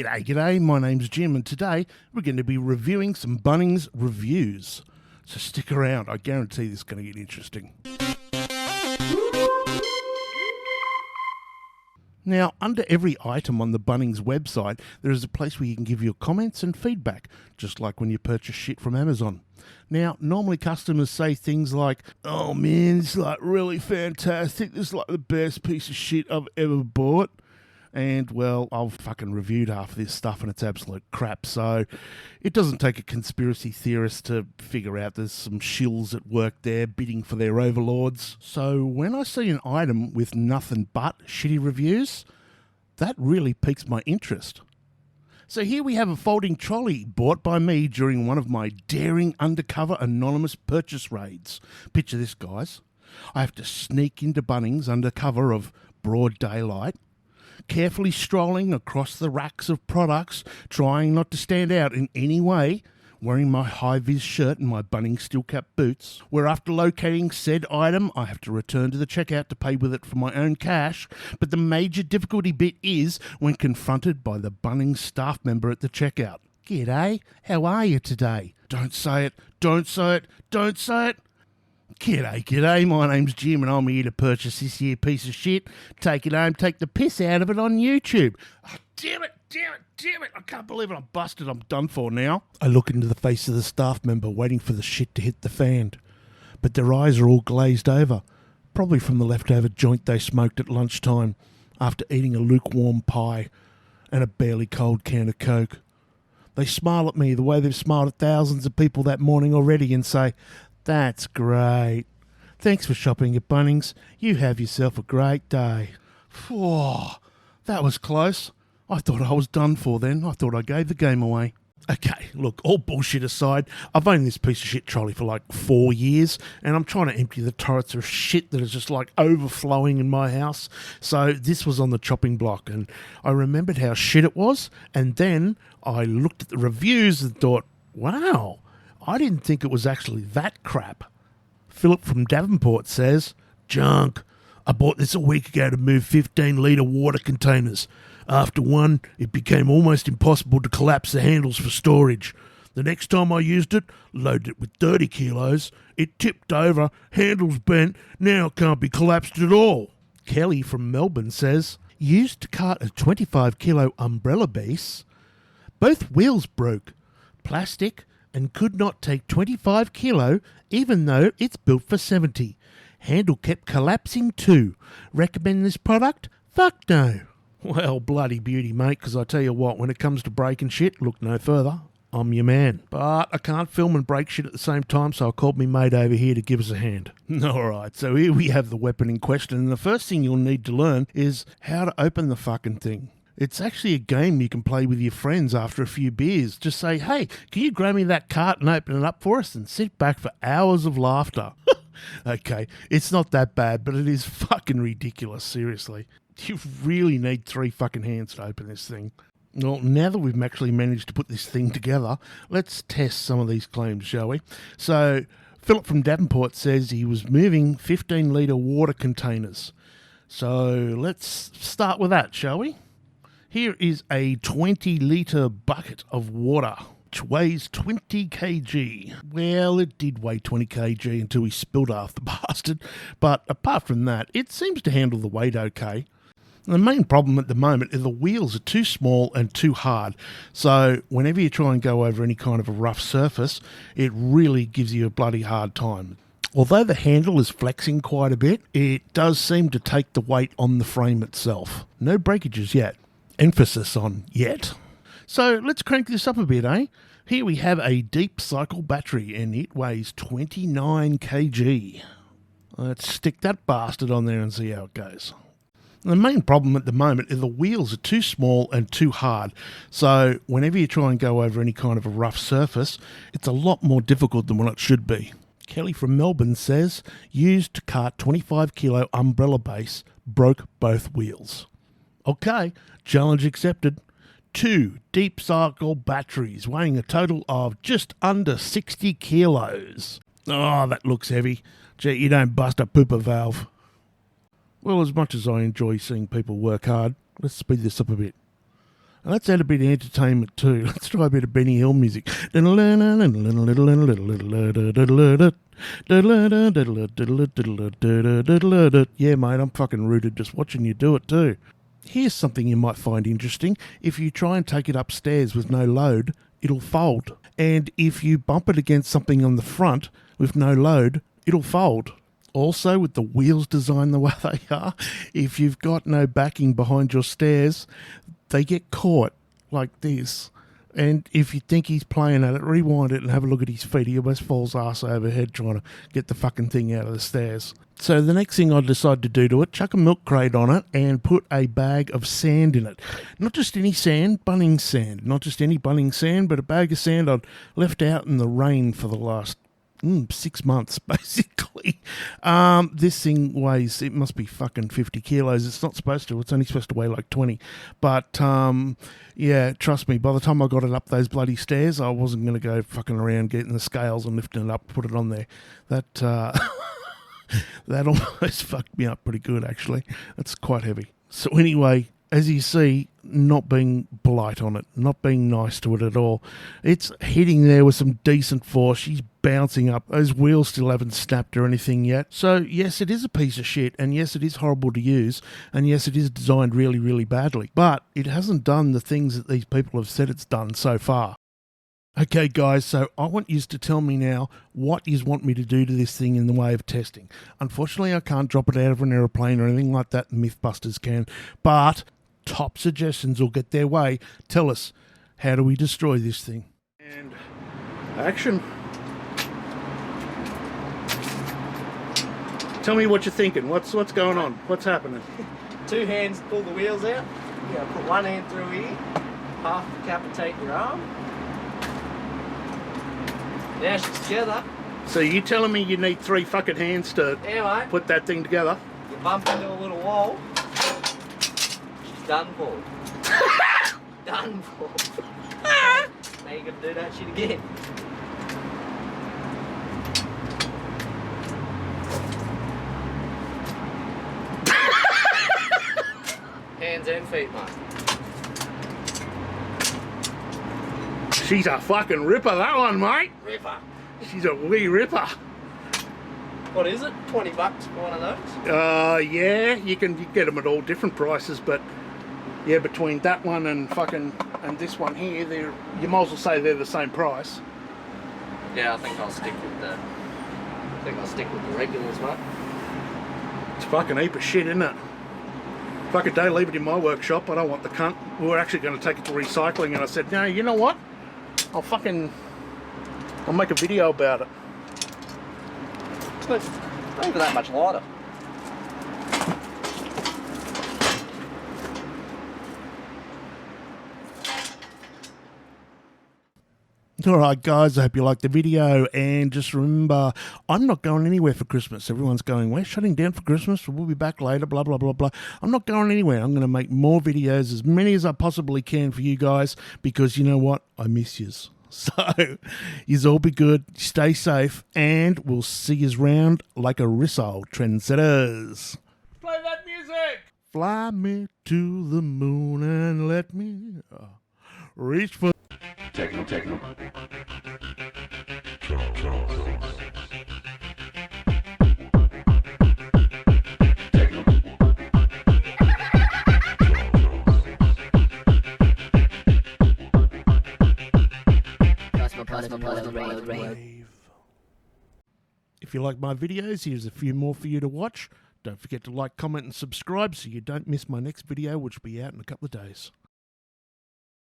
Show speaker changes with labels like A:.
A: G'day, my name's Jim, and today we're going to be reviewing some Bunnings reviews. So stick around, I guarantee this is going to get interesting. Now, under every item on the Bunnings website, there is a place where you can give your comments and feedback, just like when you purchase shit from Amazon. Now, normally customers say things like, "Oh man, this is like really fantastic, this is like the best piece of shit I've ever bought." And, well, I've fucking reviewed half of this stuff and it's absolute crap. So it doesn't take a conspiracy theorist to figure out there's some shills at work there bidding for their overlords. So when I see an item with nothing but shitty reviews, that really piques my interest. So here we have a folding trolley bought by me during one of my daring undercover anonymous purchase raids. Picture this, guys. I have to sneak into Bunnings under cover of broad daylight, carefully strolling across the racks of products, trying not to stand out in any way, wearing my high-vis shirt and my Bunnings steel-cap boots, where after locating said item, I have to return to the checkout to pay with it from my own cash. But the major difficulty bit is when confronted by the Bunnings staff member at the checkout. "G'day, how are you today?" Don't say it, don't say it, don't say it. G'day, my name's Jim and I'm here to purchase this here piece of shit, take it home, take the piss out of it on YouTube. Oh, damn it, I can't believe it, I'm busted, I'm done for now. I look into the face of the staff member waiting for the shit to hit the fan, but their eyes are all glazed over, probably from the leftover joint they smoked at lunchtime after eating a lukewarm pie and a barely cold can of Coke. They smile at me the way they've smiled at thousands of people that morning already and say, "That's great. Thanks for shopping at Bunnings. You have yourself a great day." Whoa, that was close. I thought I was done for then. I thought I gave the game away. Okay, look, all bullshit aside, I've owned this piece of shit trolley for like 4 years, and I'm trying to empty the turrets of shit that is just like overflowing in my house. So this was on the chopping block, and I remembered how shit it was, and then I looked at the reviews and thought, wow, I didn't think it was actually that crap. Philip from Davenport says, "Junk. I bought this a week ago to move 15-litre water containers. After one, it became almost impossible to collapse the handles for storage. The next time I used it, loaded it with 30 kilos, it tipped over, handles bent, now it can't be collapsed at all." Kelly from Melbourne says, "Used to cart a 25-kilo umbrella base. Both wheels broke. Plastic, and could not take 25 kilo even though it's built for 70. Handle kept collapsing too. Recommend this product? Fuck no." Well, bloody beauty, mate, because I tell you what, when it comes to breaking shit, look no further. I'm your man. But I can't film and break shit at the same time, so I called me mate over here to give us a hand. Alright, so here we have the weapon in question, and the first thing you'll need to learn is how to open the fucking thing. It's actually a game you can play with your friends after a few beers. Just say, "Hey, can you grab me that cart and open it up for us?" and sit back for hours of laughter. Okay, it's not that bad, but it is fucking ridiculous, seriously. You really need 3 fucking hands to open this thing. Well, now that we've actually managed to put this thing together, let's test some of these claims, shall we? So, Philip from Davenport says he was moving 15-litre water containers. So, let's start with that, shall we? Here is a 20-litre bucket of water, which weighs 20 kg. Well, it did weigh 20 kg until we spilled half the bastard, but apart from that, it seems to handle the weight okay. The main problem at the moment is the wheels are too small and too hard, so whenever you try and go over any kind of a rough surface, it really gives you a bloody hard time. Although the handle is flexing quite a bit, it does seem to take the weight on the frame itself. No breakages yet. Emphasis on yet. So let's crank this up a bit, eh? Here we have a deep cycle battery and it weighs 29 kg. Let's stick that bastard on there and see how it goes. The main problem at the moment is the wheels are too small and too hard, so whenever you try and go over any kind of a rough surface, it's a lot more difficult than what it should be. Kelly from Melbourne says, "Used to cart 25-kilo umbrella base, broke both wheels." Okay, challenge accepted. 2 deep cycle batteries weighing a total of just under 60 kilos. Oh, that looks heavy. Gee, you don't bust a pooper valve. Well, as much as I enjoy seeing people work hard, let's speed this up a bit. And let's add a bit of entertainment too. Let's try a bit of Benny Hill music. Yeah, mate, I'm fucking rooted just watching you do it too. Here's something you might find interesting. If you try and take it upstairs with no load, it'll fold. And if you bump it against something on the front with no load, it'll fold. Also, with the wheels designed the way they are, if you've got no backing behind your stairs, they get caught like this. And if you think he's playing at it, rewind it and have a look at his feet. He almost falls arse overhead trying to get the fucking thing out of the stairs. So the next thing I decided to do to it, chuck a milk crate on it and put a bag of sand in it. Not just any sand, Bunnings sand. Not just any Bunnings sand, but a bag of sand I'd left out in the rain for the last 6 months, basically. This thing weighs, it must be fucking 50 kilos. It's not supposed to. It's only supposed to weigh like 20. But, yeah, trust me, by the time I got it up those bloody stairs, I wasn't going to go fucking around getting the scales and lifting it up, put it on there. That, that almost fucked me up pretty good, actually. It's quite heavy. So anyway, as you see, not being polite on it, not being nice to it at all. It's hitting there with some decent force. She's bouncing up. Those wheels still haven't snapped or anything yet. So, yes, it is a piece of shit, and yes, it is horrible to use, and yes, it is designed really, really badly. But it hasn't done the things that these people have said it's done so far. Okay, guys, so I want you to tell me now what you want me to do to this thing in the way of testing. Unfortunately, I can't drop it out of an aeroplane or anything like that. Mythbusters can. But top suggestions will get their way. Tell us, how do we destroy this thing? And action. Tell me what you're thinking. What's going on? What's happening?
B: 2 hands pull the wheels out. You gotta put 1 hand through here, half decapitate your arm. Now she's together.
A: So you telling me you need 3 fucking hands to put that thing together?
B: You bump into a little wall. She's done for. Done for. Now you gotta do that shit again. Hands and feet, mate.
A: She's a fucking ripper, that one, mate.
B: Ripper.
A: She's a wee ripper.
B: What is it? $20 for one of those?
A: Yeah, you can get them at all different prices, but yeah, between that one and this one here, you might as well say they're the same price.
B: Yeah, I think I'll stick with the regulars, mate.
A: It's fucking heap of shit, isn't it? Fucking day, leave it in my workshop. I don't want the cunt. We were actually going to take it to recycling, and I said, no, you know what? I'll make a video about it.
B: It's not even that much lighter.
A: Alright guys, I hope you liked the video, and just remember, I'm not going anywhere for Christmas. Everyone's going, we're shutting down for Christmas, we'll be back later, blah blah blah blah. I'm not going anywhere. I'm going to make more videos, as many as I possibly can for you guys, because you know what? I miss yous. So, yous all be good, stay safe, and we'll see yous round like a Rissole trendsetters. Play that music! Fly me to the moon and let me reach for...
C: Techno.
A: If you like my videos, here's a few more for you to watch. Don't forget to like, comment, and subscribe so you don't miss my next video, which will be out in a couple of days.